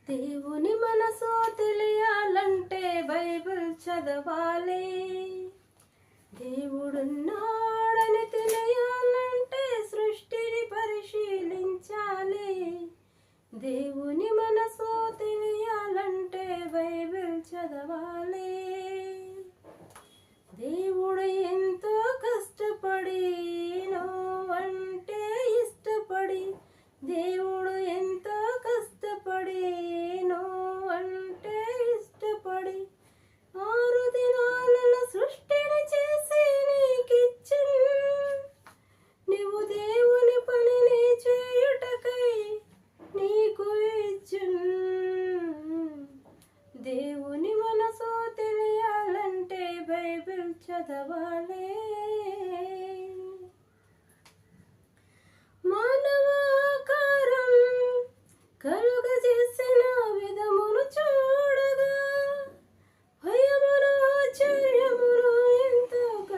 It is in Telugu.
దేవుని మనసు తెలియాలంటే బైబిల్ చదవాలి. దేవుడున్నాడని తెలియాలంటే సృష్టిని పరిశీలించాలి. దేవుని మనసు తెలియాలంటే బైబిల్ చదవాలి. దేవుడు ఎంతో కష్టపడి అంటే ఇష్టపడి, దేవుడు ఎంతో కష్టపడి అంటే ఇష్టపడి 6 దినాలలో సృష్టిని చేసి నీకిచ్చెను. నీవు దేవుని పనిని చేయుటకై నీకు ఇచ్చెను. దేవుని మనసు తెలియాలంటే బైబిల్ చదవాలి.